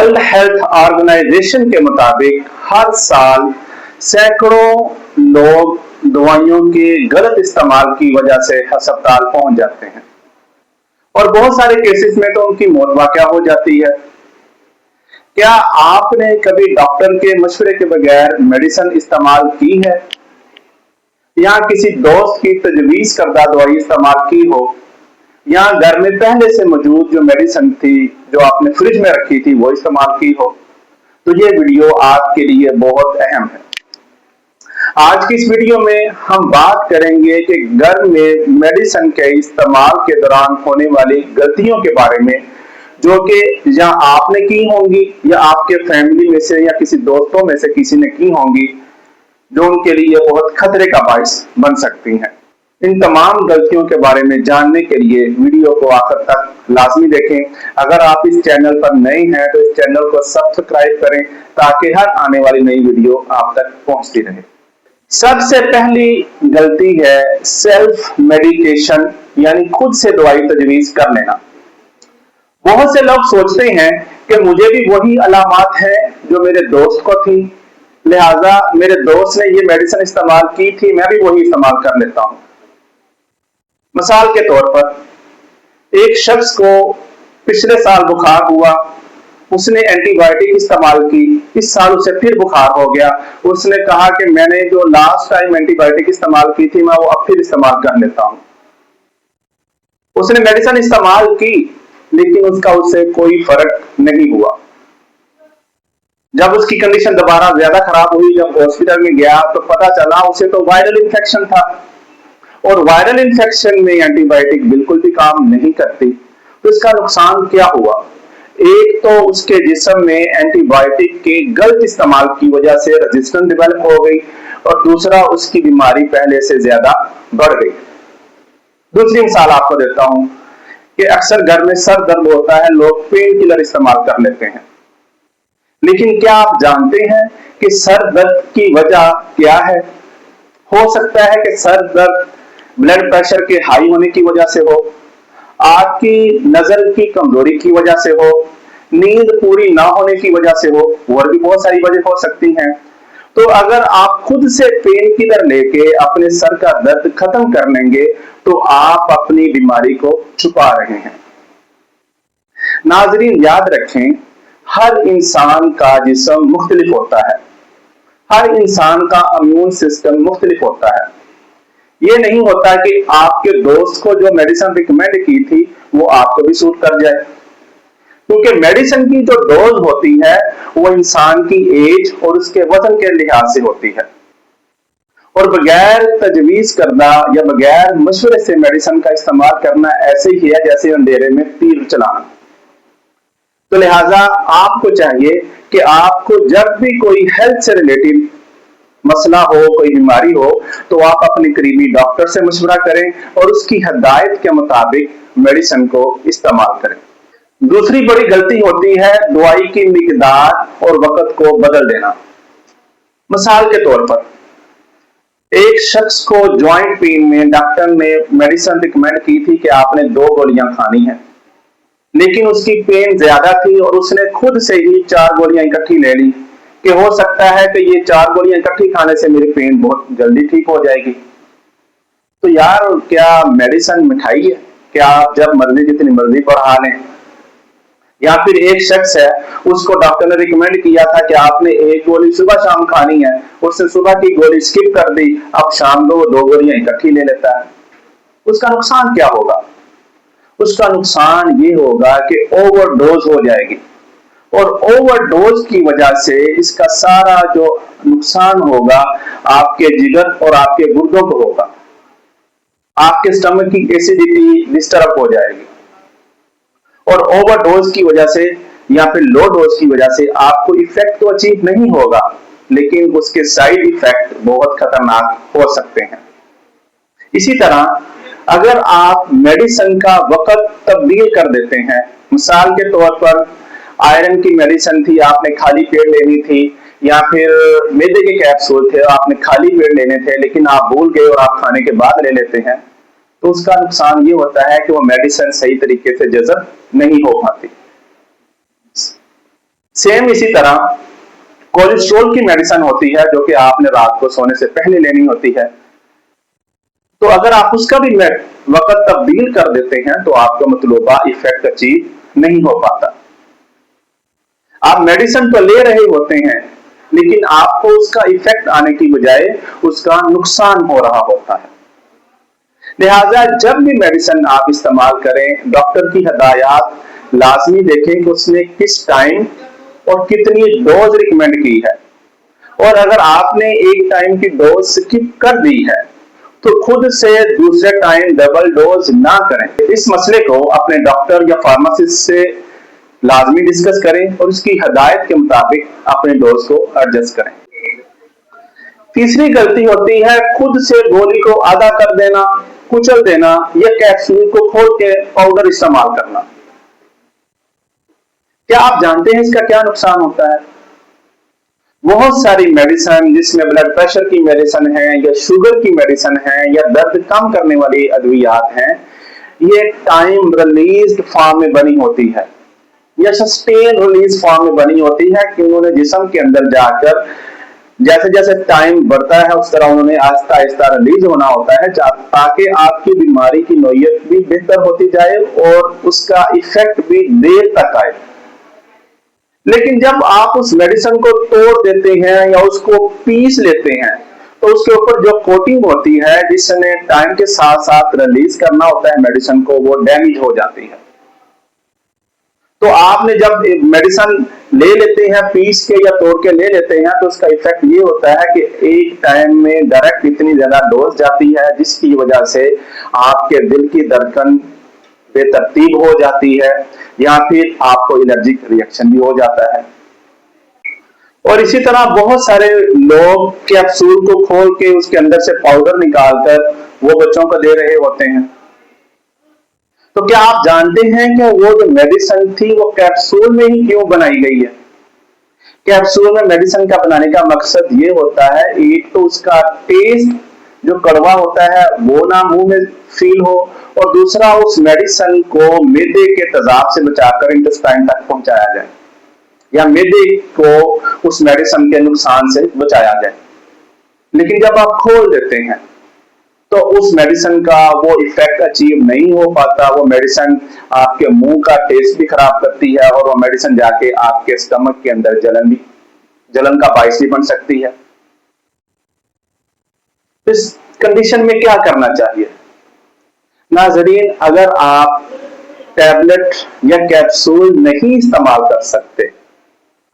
World health organisation के मुताबिक हर साल सैकड़ों लोग दवाइयों के गलत इस्तेमाल की वजह से अस्पताल पहुंच जाते हैं और बहुत सारे केसेस में तो उनकी मौत वाक़या हो जाती है। क्या आपने कभी डॉक्टर के मशवरे के बगैर मेडिसिन इस्तेमाल की है या किसी दोस्त की तजवीज करदा दवाई इस्तेमाल की हो या घर में पहले से मौजूद जो मेडिसिन थी जो आपने फ्रिज में रखी थी वो इस्तेमाल की हो, तो ये वीडियो आपके लिए बहुत अहम है। आज की इस वीडियो में हम बात करेंगे कि घर में मेडिसिन के इस्तेमाल के दौरान होने वाली गलतियों के बारे में, जो कि या आपने की होंगी या आपके फैमिली में से या किसी दोस्तों में से किसी ने की होंगी, जो उनके लिए बहुत खतरे का बायस बन सकती हैं। इन तमाम गलतियों के बारे में जानने के लिए वीडियो को आखिर तक लाजमी देखें। अगर आप इस चैनल पर नए हैं तो इस चैनल को सब्सक्राइब करें ताकि हर आने वाली नई वीडियो आप तक पहुंचती रहे। सबसे पहली गलती है सेल्फ मेडिकेशन, यानी खुद से दवाई तजवीज कर लेना। बहुत से लोग सोचते हैं कि मुझे भी वही अलामात है जो मेरे दोस्त को थी, लिहाजा मेरे दोस्त ने ये मेडिसिन इस्तेमाल की थी, मैं भी वही इस्तेमाल कर लेता हूं। मिसाल के तौर पर एक शख्स को पिछले साल बुखार हुआ, उसने एंटीबायोटिक इस्तेमाल की, इस साल उसे फिर बुखार हो गया, उसने कहा कि मैंने जो लास्ट टाइम एंटीबायोटिक इस्तेमाल की थी मैं वो अब फिर इस्तेमाल कर लेता हूं। उसने मेडिसिन इस्तेमाल की लेकिन उसका उससे कोई फर्क नहीं हुआ। जब उसकी कंडीशन दोबारा ज्यादा खराब हुई, जब हॉस्पिटल में गया तो पता चला उसे तो वायरल इन्फेक्शन था और वायरल इन्फेक्शन में एंटीबायोटिक बिल्कुल भी काम नहीं करती। तो इसका नुकसान क्या हुआ? एक तो उसके जिस्म में एंटीबायोटिक के गलत इस्तेमाल की वजह से रेजिस्टेंस डेवलप हो गई और दूसरा उसकी बीमारी पहले से ज्यादा बढ़ गई। दूसरी मिसाल आपको देता हूं कि अक्सर घर में सर दर्द होता है, लोग पेन किलर इस्तेमाल कर लेते हैं, लेकिन क्या आप जानते हैं कि सर दर्द की वजह क्या है? हो सकता है कि सर दर्द ब्लड प्रेशर के हाई होने की वजह से हो, आपकी नजर की कमजोरी की वजह से हो, नींद पूरी ना होने की वजह से हो, और भी बहुत सारी वजह हो सकती हैं। तो अगर आप खुद से पेन किलर लेके अपने सर का दर्द खत्म कर लेंगे तो आप अपनी बीमारी को छुपा रहे हैं। नाजरीन याद रखें, हर इंसान का जिस्म मुख्तलिफ होता है, हर इंसान का इम्यून सिस्टम मुख्तलिफ होता है। ये नहीं होता कि आपके दोस्त को जो मेडिसिन रिकमेंड की थी वो आपको भी सूट कर जाए, क्योंकि मेडिसिन की जो डोज होती है वो इंसान की एज और उसके वजन के लिहाज से होती है और बगैर तजवीज करना या बगैर मशवरे से मेडिसिन का इस्तेमाल करना ऐसे ही है जैसे अंधेरे में तीर चलाना। तो लिहाजा आपको चाहिए कि आपको जब भी कोई हेल्थ से रिलेटेड मसला हो, कोई बीमारी हो, तो आप अपने करीबी डॉक्टर से मशवरा करें और उसकी हिदायत के मुताबिक मेडिसिन को इस्तेमाल करें। दूसरी बड़ी गलती होती है दवाई की मिकदार और वक्त को बदल देना। मिसाल के तौर पर एक शख्स को जॉइंट पेन में डॉक्टर ने मेडिसिन रिकमेंड की थी कि आपने 2 गोलियां खानी है, लेकिन उसकी पेन ज्यादा थी और उसने खुद से ही 4 गोलियां इकट्ठी ले ली कि हो सकता है कि ये 4 गोलियां इकट्ठी खाने से मेरी पेन बहुत जल्दी ठीक हो जाएगी। तो यार, क्या मेडिसिन मिठाई है? क्या आप जब मर्जी जितनी मर्जी बढ़ा लें? या फिर एक शख्स है, उसको डॉक्टर ने रिकमेंड किया था कि आपने 1 गोली सुबह शाम खानी है, उसने सुबह की गोली स्किप कर दी, अब शाम को 2 गोलियां इकट्ठी ले लेता है। उसका नुकसान क्या होगा? उसका नुकसान ये होगा कि ओवरडोज हो जाएगी और ओवरडोज की वजह से इसका सारा जो नुकसान होगा आपके जिगर और आपके गुर्दों को होगा। आपके स्टमक की एसिडिटी डिस्टर्ब हो जाएगी और ओवरडोज की वजह से या फिर लो डोज की वजह से आपको इफेक्ट तो अचीव नहीं होगा, लेकिन उसके साइड इफेक्ट बहुत खतरनाक हो सकते हैं। इसी तरह अगर आप मेडिसिन का वक्त तब्दील कर देते हैं, मिसाल के तौर पर आयरन की मेडिसिन थी, आपने खाली पेट लेनी थी, या फिर मैदे के कैप्सूल थे, आपने खाली पेट लेने थे लेकिन आप भूल गए और आप खाने के बाद ले लेते हैं, तो उसका नुकसान ये होता है कि वो मेडिसिन सही तरीके से जज़ब नहीं हो पाती। सेम इसी तरह कोलेस्ट्रॉल की मेडिसिन होती है जो कि आपने रात को सोने से पहले लेनी होती है। तो अगर आप उसका भी वक्त तब्दील कर देते हैं तो आपका मतलूबा इफेक्ट अचीव नहीं हो पाता। आप मेडिसिन तो ले रहे होते हैं लेकिन आपको उसका इफेक्ट आने की बजाय उसका नुकसान हो रहा होता है। लिहाजा जब भी मेडिसिन आप इस्तेमाल करें, डॉक्टर की हिदायत लाजमी देखें कि उसने किस टाइम और कितनी डोज रिकमेंड की है, और अगर आपने एक टाइम की डोज स्किप कर दी है तो खुद से दूसरे टाइम डबल डोज ना करें। इस मसले को अपने डॉक्टर या फार्मासिस्ट से लाजमी डिस्कस करें और उसकी हिदायत के मुताबिक अपने डोज को एडजस्ट करें। तीसरी गलती होती है खुद से गोली को आधा कर देना, कुचल देना या कैप्सूल को खोल के पाउडर इस्तेमाल करना। क्या आप जानते हैं इसका क्या नुकसान होता है? बहुत सारी मेडिसिन जिसमें ब्लड प्रेशर की मेडिसिन है या शुगर की मेडिसिन है या दर्द कम करने वाली अद्वियात हैं, ये टाइम रिलीज्ड फॉर्म में बनी होती है या सस्टेन रिलीज फॉर्म में बनी होती है कि उन्होंने जिस्म के अंदर जाकर जैसे जैसे टाइम बढ़ता है उस तरह उन्होंने आहिस्ता आहिस्ता रिलीज होना होता है ताकि आपकी बीमारी की नौयत भी बेहतर होती जाए और उसका इफेक्ट भी देर तक आए। लेकिन जब आप उस मेडिसिन को तोड़ देते हैं या उसको पीस लेते हैं तो उसके ऊपर जो कोटिंग होती है जिसने टाइम के साथ साथ रिलीज करना होता है मेडिसिन को, वो डैमेज हो जाती है। तो आपने जब मेडिसिन ले लेते हैं पीस के या तोड़ के ले लेते हैं तो उसका इफेक्ट ये होता है कि एक टाइम में डायरेक्ट इतनी ज्यादा डोज जाती है जिसकी वजह से आपके दिल की धड़कन बेतरतीब हो जाती है या फिर आपको एलर्जिक रिएक्शन भी हो जाता है। और इसी तरह बहुत सारे लोग कैप्सूल को खोल के उसके अंदर से पाउडर निकालकर वो बच्चों को दे रहे होते हैं। तो क्या आप जानते हैं कि वो जो मेडिसिन थी वो कैप्सूल में ही क्यों बनाई गई है? कैप्सूल में मेडिसिन का बनाने का मकसद ये होता है, एक तो उसका टेस्ट जो कड़वा होता है वो ना मुंह में फील हो, और दूसरा उस मेडिसिन को मैदे के तेजाब से बचाकर इंटेस्टाइन तक पहुंचाया जाए या मैदे को उस मेडिसिन के नुकसान से बचाया जाए। लेकिन जब आप खोल देते हैं तो उस मेडिसिन का वो इफेक्ट अचीव नहीं हो पाता। वो मेडिसिन आपके मुंह का टेस्ट भी खराब करती है और वो मेडिसिन जाके आपके स्टमक के अंदर जलन का बाइस भी बन सकती है। इस कंडीशन में क्या करना चाहिए? नाज़रीन, अगर आप टैबलेट या कैप्सूल नहीं इस्तेमाल कर सकते,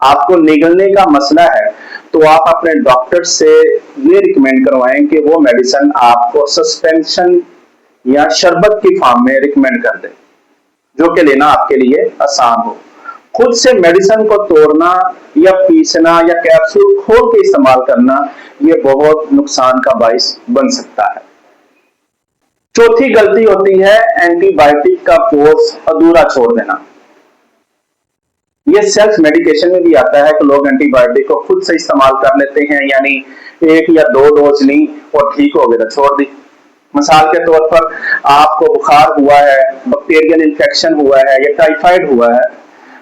आपको निगलने का मसला है, तो आप अपने डॉक्टर से ये रिकमेंड करवाएं कि वो मेडिसिन आपको सस्पेंशन या शरबत की फॉर्म में रिकमेंड कर दे जो कि लेना आपके लिए आसान हो। खुद से मेडिसिन को तोड़ना या पीसना या कैप्सूल खोल के इस्तेमाल करना ये बहुत नुकसान का बाइस बन सकता है। चौथी गलती होती है एंटीबायोटिक का कोर्स अधूरा छोड़ देना। ये सेल्फ मेडिकेशन में भी आता है कि लोग एंटीबायोटिक को खुद से इस्तेमाल कर लेते हैं, यानी 1 या 2 डोज ली और ठीक हो गया तो छोड़ दी। मिसाल के तौर पर आपको बुखार हुआ है, बैक्टीरियल इन्फेक्शन हुआ है या टाइफाइड हुआ है,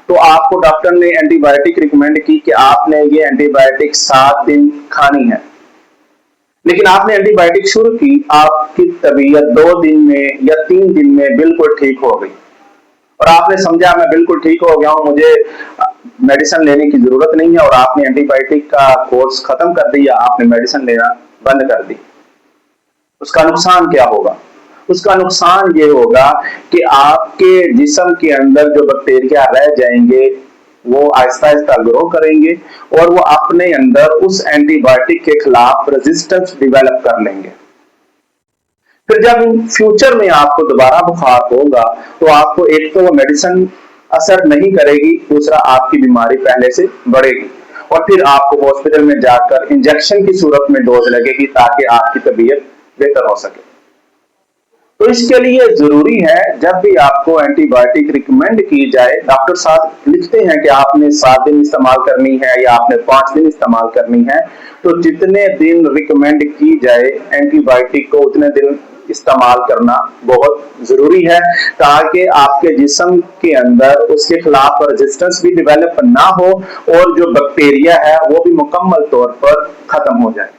तो आपको डॉक्टर ने एंटीबायोटिक रिकमेंड की कि आपने ये एंटीबायोटिक 7 दिन खानी है, लेकिन आपने एंटीबायोटिक शुरू की, आपकी तबीयत 2 दिन में या 3 दिन में बिल्कुल ठीक हो गई और आपने समझा मैं बिल्कुल ठीक हो गया हूं, मुझे मेडिसिन लेने की जरूरत नहीं है, और आपने एंटीबायोटिक का कोर्स खत्म कर दिया, आपने मेडिसिन लेना बंद कर दी। उसका नुकसान क्या होगा? उसका नुकसान ये होगा कि आपके जिस्म के अंदर जो बैक्टीरिया रह जाएंगे वो आहिस्ता आहिस्ता ग्रो करेंगे और वो अपने अंदर उस एंटीबायोटिक के खिलाफ रेजिस्टेंस डेवलप कर लेंगे। फिर जब फ्यूचर में आपको दोबारा बुखार होगा तो आपको एक तो वो मेडिसिन असर नहीं करेगी, दूसरा आपकी बीमारी पहले से बढ़ेगी और फिर आपको हॉस्पिटल में जाकर इंजेक्शन की सूरत में डोज लगेगी ताकि आपकी तबीयत बेहतर हो सके। तो इसके लिए जरूरी है जब भी आपको एंटीबायोटिक रिकमेंड की जाए, डॉक्टर साहब लिखते हैं कि आपने 7 दिन इस्तेमाल करनी है या आपने 5 दिन इस्तेमाल करनी है, तो जितने दिन रिकमेंड की जाए एंटीबायोटिक को उतने दिन इस्तेमाल करना बहुत जरूरी है, ताकि आपके जिस्म के अंदर उसके खिलाफ रेजिस्टेंस भी डेवलप ना हो और जो बैक्टीरिया है वो भी मुकम्मल तौर पर खत्म हो जाए।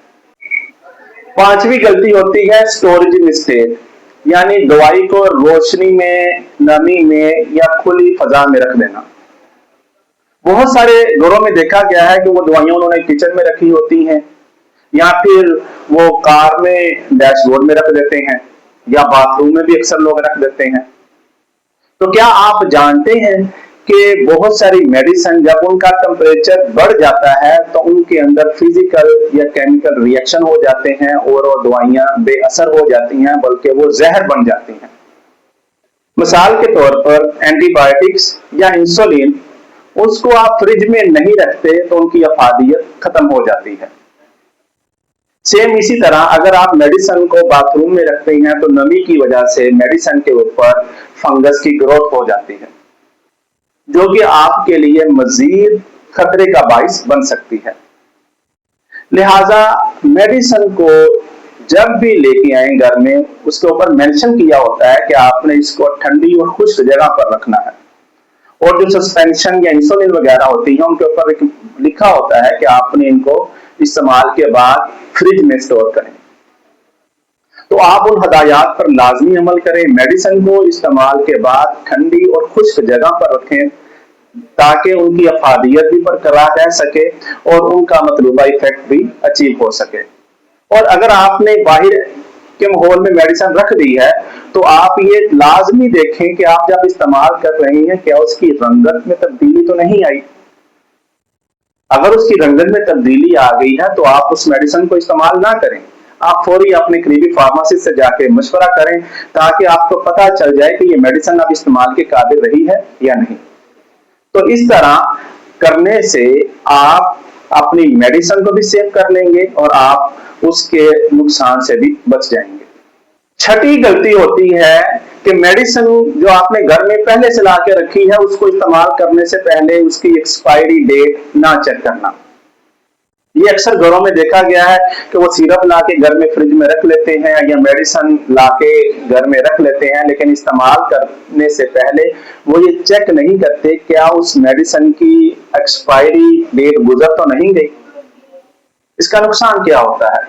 पांचवी गलती होती है स्टोरेज मिस्टेक, यानी दवाई को रोशनी में, नमी में या खुली फजा में रख देना। बहुत सारे घरों में देखा गया है कि वो दवाइयां उन्होंने किचन में रखी होती हैं, या फिर वो कार में डैशबोर्ड में रख देते हैं, या बाथरूम में भी अक्सर लोग रख देते हैं। तो क्या आप जानते हैं कि बहुत सारी मेडिसिन जब उनका टेम्परेचर बढ़ जाता है तो उनके अंदर फिजिकल या केमिकल रिएक्शन हो जाते हैं और वो दवाइयां बेअसर हो जाती हैं, बल्कि वो जहर बन जाती हैं। मिसाल के तौर पर एंटीबायोटिक्स या इंसुलिन, उसको आप फ्रिज में नहीं रखते तो उनकी अफादियत खत्म हो जाती है। सेम इसी तरह अगर आप मेडिसिन को बाथरूम में रखते हैं तो नमी की वजह से मेडिसिन के ऊपर फंगस की ग्रोथ हो जाती है, जो कि आपके लिए मजीद खतरे का बाइस बन सकती है। लिहाजा मेडिसिन को जब भी लेके आए घर में, उसके ऊपर मेंशन किया होता है कि आपने इसको ठंडी और खुश्क जगह पर रखना है, और जो सस्पेंशन या इंसुलिन वगैरह होती है उनके ऊपर लिखा होता है कि आपने इनको इस्तेमाल के बाद फ्रिज में स्टोर करें। तो आप उन हदायत पर लाजमी अमल करें, मेडिसिन को इस्तेमाल के बाद ठंडी और खुश्क जगह पर रखें, ताकि उनकी अफादियत भी बरकरार रह सके और उनका मतलूबा इफेक्ट भी अचीव हो सके। और अगर आपने बाहर के माहौल में मेडिसिन रख दी है तो आप ये लाजमी देखें कि आप जब इस्तेमाल कर रहे हैं क्या उसकी रंगत में तब्दीली तो नहीं आई। अगर उसकी रंगत में तब्दीली आ गई है तो आप उस मेडिसिन को इस्तेमाल ना करें, आप फौरी अपने करीबी फार्मेसी से जाके मशवरा करें, ताकि आपको पता चल जाए कि ये मेडिसिन अब इस्तेमाल के काबिल रही है या नहीं। तो इस तरह करने से आप अपनी मेडिसिन को भी सेव कर लेंगे और आप उसके नुकसान से भी बच जाएंगे। छठी गलती होती है कि मेडिसिन जो आपने घर में पहले से ला के रखी है उसको इस्तेमाल करने से पहले उसकी एक्सपायरी डेट ना चेक करना। ये अक्सर घरों में देखा गया है कि वो सिरप ला के घर में फ्रिज में रख लेते हैं या मेडिसिन ला के घर में रख लेते हैं, लेकिन इस्तेमाल करने से पहले वो ये चेक नहीं करते क्या उस मेडिसिन की एक्सपायरी डेट गुजर तो नहीं गई। इसका नुकसान क्या होता है?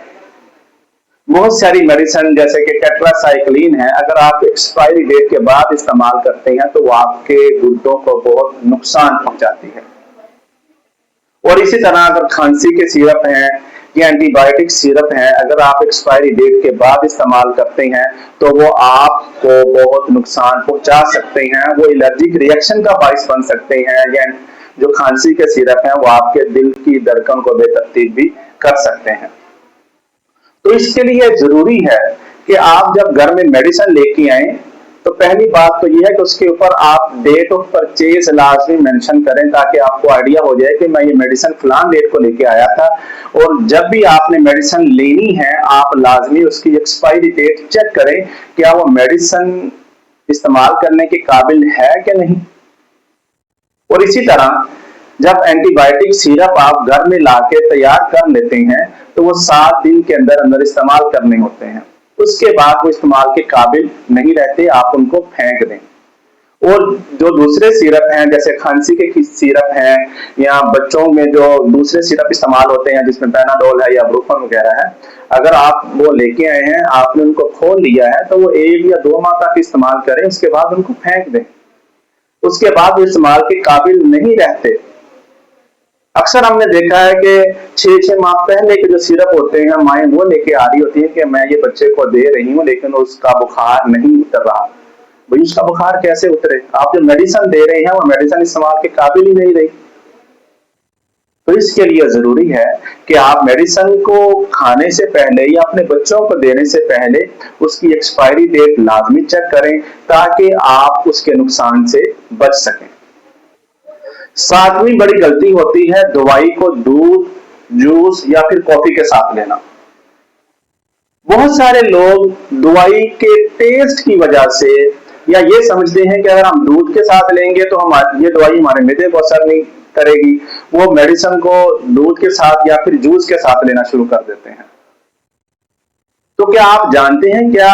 बहुत सारी मेडिसिन जैसे कि टेट्रासाइक्लिन है, अगर आप एक्सपायरी डेट के बाद इस्तेमाल करते हैं तो वो आपके गुर्दों को बहुत नुकसान पहुंचाती है। और इसी तरह अगर खांसी के सिरप हैं या एंटीबायोटिक सिरप हैं, अगर आप एक्सपायरी डेट के बाद इस्तेमाल करते हैं तो वो आपको बहुत नुकसान पहुंचा सकते हैं, वो एलर्जिक रिएक्शन का बाइस बन सकते हैं, या जो खांसी के सिरप हैं वो आपके दिल की धड़कन को बेतरतीब भी कर सकते हैं। तो इसके लिए जरूरी है कि आप जब घर में मेडिसिन लेके आए तो पहली बात तो यह है कि उसके ऊपर आप डेट ऑफ परचेज लाजमी मेंशन करें, ताकि आपको आइडिया हो जाए कि मैं ये मेडिसिन फलान डेट को लेके आया था। और जब भी आपने मेडिसिन लेनी है आप लाजमी उसकी एक्सपायरी डेट चेक करें, क्या वो मेडिसिन इस्तेमाल करने के काबिल है कि नहीं। और इसी तरह जब एंटीबायोटिक सिरप आप घर में लाके तैयार कर लेते हैं तो वो 7 दिन के अंदर अंदर इस्तेमाल करने होते हैं, उसके बाद वो इस्तेमाल के काबिल नहीं रहते, आप उनको फेंक दें। और जो दूसरे सिरप हैं जैसे खांसी के सिरप हैं या बच्चों में जो दूसरे सिरप इस्तेमाल होते हैं जिसमें पैनाडोल है या ब्रूफन वगैरह है, अगर आप वो लेके आए हैं, आपने उनको खोल लिया है तो वो 1 या 2 माह तक इस्तेमाल करें, उसके बाद उनको फेंक दें। उसके बाद वो इस्तेमाल के काबिल नहीं रहते। अक्सर हमने देखा है कि 6-6 माह पहले के जो सिरप होते हैं माएं वो लेके आ रही होती है कि मैं ये बच्चे को दे रही हूँ लेकिन उसका बुखार नहीं उतर रहा। भाई उसका बुखार कैसे उतरे? आप जो मेडिसिन दे रहे हैं वो मेडिसिन इस्तेमाल के काबिल ही नहीं रही। तो इसके लिए जरूरी है कि आप मेडिसिन को खाने से पहले या अपने बच्चों को देने से पहले उसकी एक्सपायरी डेट लाजमी चेक करें, ताकि आप उसके नुकसान से बच सकें। 7वीं बड़ी गलती होती है दवाई को दूध, जूस या फिर कॉफी के साथ लेना। बहुत सारे लोग दवाई के टेस्ट की वजह से या ये समझते हैं कि अगर हम दूध के साथ लेंगे तो हम ये दवाई हमारे मैदे को असर नहीं करेगी, वो मेडिसिन को दूध के साथ या फिर जूस के साथ लेना शुरू कर देते हैं। तो क्या आप जानते हैं क्या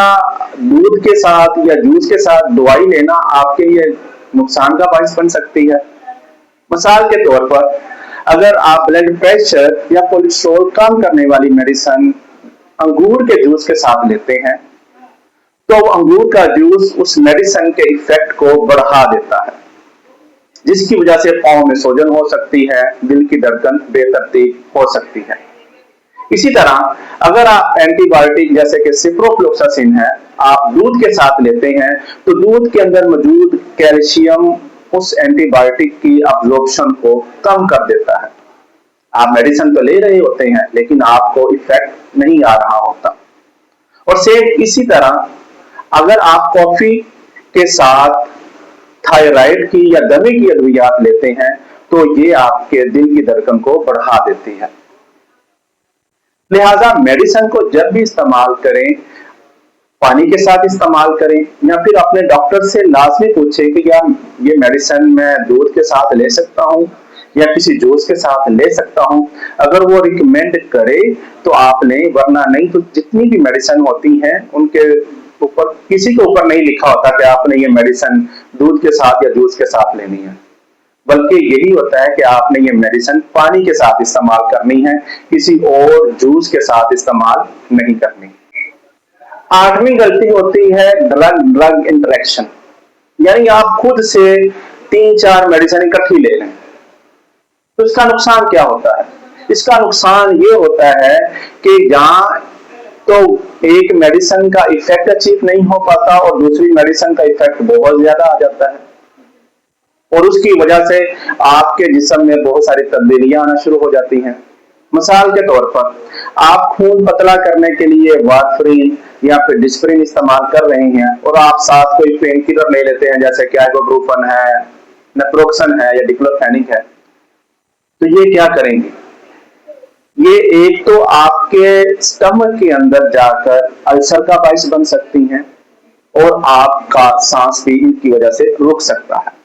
दूध के साथ या जूस के साथ दवाई लेना आपके लिए नुकसान का बायस बन सकती है? मिसाल के तौर पर अगर आप ब्लड प्रेशर या कोलेस्ट्रॉल कम करने वाली मेडिसिन अंगूर के जूस के साथ लेते हैं तो अंगूर का जूस उस मेडिसिन के इफेक्ट को बढ़ा देता है, जिसकी वजह से पांव में सूजन हो सकती है, दिल की धड़कन बेतरतीब हो सकती है। इसी तरह अगर आप एंटीबायोटिक जैसे कि सिप्रोफ्लोक्सासिन है आप दूध के साथ लेते हैं तो दूध के अंदर मौजूद कैल्शियम उस एंटीबायोटिक की अब्जॉर्प्शन को कम कर देता है। आप मेडिसिन तो ले रहे होते हैं लेकिन आपको इफेक्ट नहीं आ रहा होता। और सेम इसी तरह अगर आप कॉफी के साथ थायराइड की या दमे की अद्वियात लेते हैं तो ये आपके दिल की धड़कन को बढ़ा देती है। लिहाजा मेडिसिन को जब भी इस्तेमाल करें पानी के साथ इस्तेमाल करें या फिर अपने डॉक्टर से लाजमी पूछें कि क्या ये मेडिसिन मैं दूध के साथ ले सकता हूं या किसी जूस के साथ ले सकता हूं। अगर वो रिकमेंड करे तो आप लें, वरना नहीं। तो जितनी भी मेडिसिन होती हैं उनके ऊपर किसी के ऊपर नहीं लिखा होता कि आपने ये मेडिसिन दूध के साथ या जूस के साथ लेनी है, बल्कि यही होता है कि आपने ये मेडिसिन पानी के साथ इस्तेमाल करनी है, किसी और जूस के साथ इस्तेमाल नहीं करनी। आठवीं गलती होती है ड्रग इंटरेक्शन, यानी आप खुद से 3-4 मेडिसिन इकट्ठी ले लें। तो इसका नुकसान क्या होता है? इसका नुकसान ये होता है कि जहां तो एक मेडिसिन का इफेक्ट अचीव नहीं हो पाता और दूसरी मेडिसिन का इफेक्ट बहुत ज्यादा आ जाता है और उसकी वजह से आपके जिस्म में बहुत सारी तब्दीलियां आना शुरू हो जाती हैं। मिसाल के तौर पर आप खून पतला करने के लिए वारफरीन या फिर डिस्प्रिन इस्तेमाल कर रहे हैं और आप साथ कोई पेन किलर ले लेते हैं जैसे कि आइबुप्रोफेन है, नेप्रोक्सन है या डिक्लोफेनिक है। तो ये क्या करेंगे? ये एक तो आपके स्टमक के अंदर जाकर अल्सर का बायस बन सकती हैं और आपका सांस भी इनकी वजह से रुक सकता है।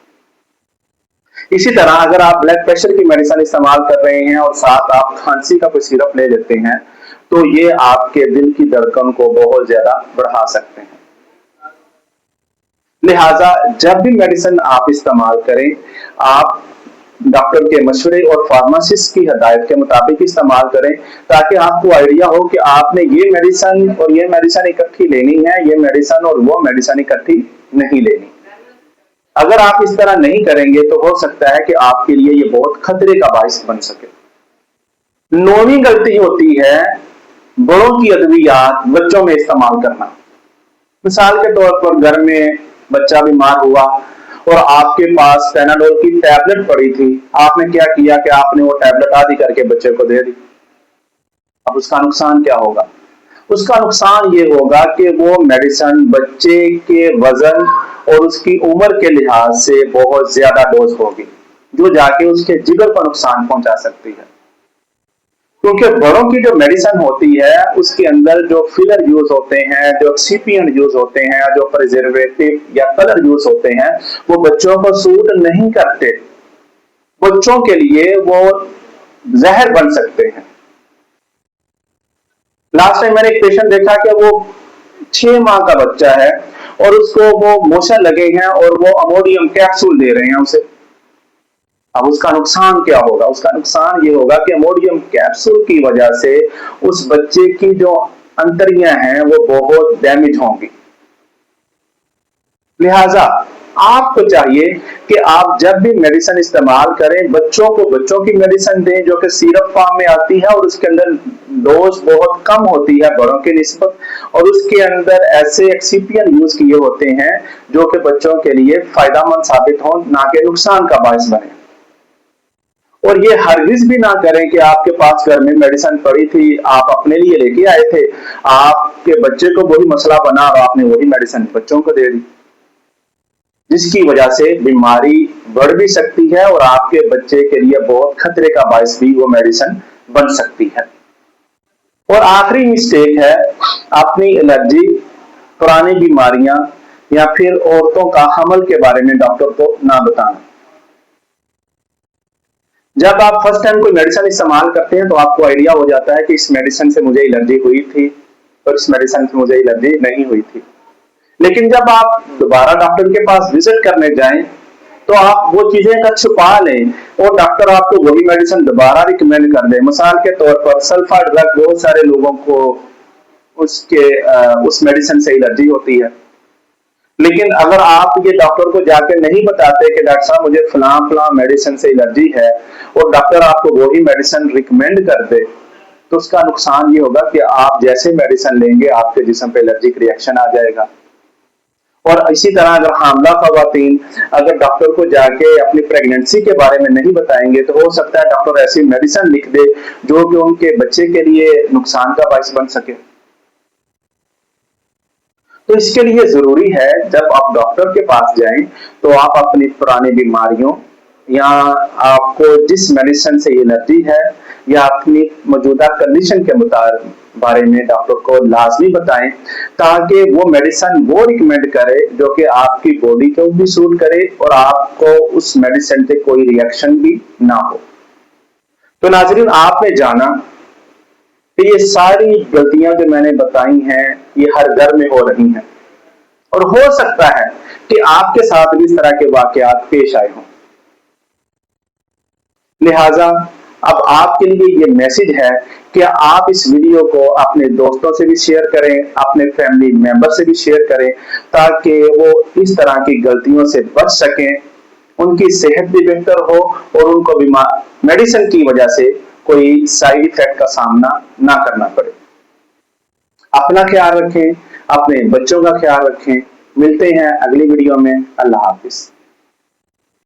इसी तरह अगर आप ब्लड प्रेशर की मेडिसिन इस्तेमाल कर रहे हैं और साथ आप खांसी का कोई सिरप ले लेते हैं तो ये आपके दिल की धड़कन को बहुत ज्यादा बढ़ा सकते हैं। लिहाजा जब भी मेडिसिन आप इस्तेमाल करें आप डॉक्टर के मशवरे और फार्मासिस्ट की हिदायत के मुताबिक इस्तेमाल करें ताकि आपको आइडिया हो कि आपने ये मेडिसिन और ये मेडिसिन इकट्ठी लेनी है, ये मेडिसिन और वो मेडिसिन इकट्ठी नहीं लेनी। अगर आप इस तरह नहीं करेंगे तो हो सकता है कि आपके लिए ये बहुत खतरे का बायस बन सके। 9वीं गलती होती है बड़ों की अद्वियात बच्चों में इस्तेमाल करना। मिसाल के तौर पर घर में बच्चा बीमार हुआ और आपके पास पैनाडोल की टैबलेट पड़ी थी, आपने क्या किया कि आपने वो टैबलेट आधी करके बच्चे को दे दी। अब उसका नुकसान क्या होगा? उसका नुकसान ये होगा कि वो मेडिसिन बच्चे के वजन और उसकी उम्र के लिहाज से बहुत ज्यादा डोज होगी जो जाके उसके जिगर को नुकसान पहुंचा सकती है। क्योंकि बड़ों की जो मेडिसिन होती है उसके अंदर जो फिलर यूज होते हैं, जो एक्सिपिएंट यूज होते हैं, जो प्रिजर्वेटिव या कलर यूज होते हैं वो बच्चों को सूट नहीं करते, बच्चों के लिए वो जहर बन सकते हैं। लास्ट टाइम मैंने एक पेशेंट देखा कि वो 6 माह का बच्चा है और उसको वो मोशन लगे हैं और वो अमोनियम कैप्सूल दे रहे हैं उसे। अब उसका नुकसान क्या होगा? उसका नुकसान ये होगा कि अमोनियम कैप्सूल की वजह से उस बच्चे की जो अंतड़ियां हैं वो बहुत डैमेज होंगी। लिहाजा आपको चाहिए कि आप जब भी मेडिसिन इस्तेमाल करें बच्चों को बच्चों की मेडिसिन दें जो कि सिरप फॉर्म में आती है और उसके अंदर डोज बहुत कम होती है बड़ों की निस्बत, और उसके अंदर ऐसे एक्सिपिएंट यूज किए होते हैं जो कि बच्चों के लिए फायदेमंद साबित हो, ना कि नुकसान का बायस बने। और ये हरगिज भी ना करें कि आपके पास घर में मेडिसिन पड़ी थी, आप अपने लिए लेके आए थे, आपके बच्चे को वही मसला बना और आपने वही मेडिसिन बच्चों को दे दी, जिसकी वजह से बीमारी बढ़ भी सकती है और आपके बच्चे के लिए बहुत खतरे का बायस भी वो मेडिसिन बन सकती है। और आखिरी मिस्टेक है अपनी एलर्जी, पुरानी बीमारियां या फिर औरतों का हमल के बारे में डॉक्टर को ना बताना। जब आप फर्स्ट टाइम कोई मेडिसिन इस्तेमाल करते हैं तो आपको आइडिया हो जाता है कि इस मेडिसिन से मुझे एलर्जी हुई थी, और इस मेडिसिन से मुझे एलर्जी नहीं हुई थी। लेकिन जब आप दोबारा डॉक्टर के पास विजिट करने जाएं तो आप वो चीजें का छुपा लें और डॉक्टर आपको वही मेडिसिन दोबारा रिकमेंड कर दे। मिसाल के तौर पर सल्फा ड्रग, बहुत सारे लोगों को उस मेडिसिन से एलर्जी होती है। लेकिन अगर आप ये डॉक्टर को जाके नहीं बताते कि डॉक्टर साहब मुझे फलां मेडिसिन से एलर्जी है और डॉक्टर आपको वही मेडिसिन रिकमेंड कर दे, तो उसका नुकसान ये होगा कि आप जैसे मेडिसिन लेंगे आपके जिस्म पे एलर्जिक रिएक्शन आ जाएगा। और इसी तरह अगर हामला खवातीन अगर डॉक्टर को जाके अपनी प्रेगनेंसी के बारे में नहीं बताएंगे तो हो सकता है डॉक्टर ऐसी मेडिसिन लिख दे जो कि उनके बच्चे के लिए नुकसान का बायस बन सके। तो इसके लिए जरूरी है जब आप डॉक्टर के पास जाएं तो आप अपनी पुरानी बीमारियों या आपको जिस मेडिसिन से एलर्जी है या अपनी मौजूदा कंडीशन के बारे में डॉक्टर को लाजमी बताएं, ताकि वो मेडिसिन वो रिकमेंड करे जो कि आपकी बॉडी को भी सूट करे और आपको उस मेडिसिन से कोई रिएक्शन भी ना हो। तो नाज़रीन, आपने जाना कि ये सारी गलतियां जो मैंने बताई हैं ये हर घर में हो रही हैं और हो सकता है कि आपके साथ भी इस तरह के वाकयात पेश आए हों। लिहाजा अब आपके लिए ये मैसेज है कि आप इस वीडियो को अपने दोस्तों से भी शेयर करें, अपने फैमिली मेंबर से भी शेयर करें, ताकि वो इस तरह की गलतियों से बच सकें, उनकी सेहत भी बेहतर हो और उनको भी मेडिसिन की वजह से कोई साइड इफेक्ट का सामना ना करना पड़े। अपना ख्याल रखें, अपने बच्चों का ख्याल रखें। मिलते हैं अगली वीडियो में। अल्लाह हाफिज।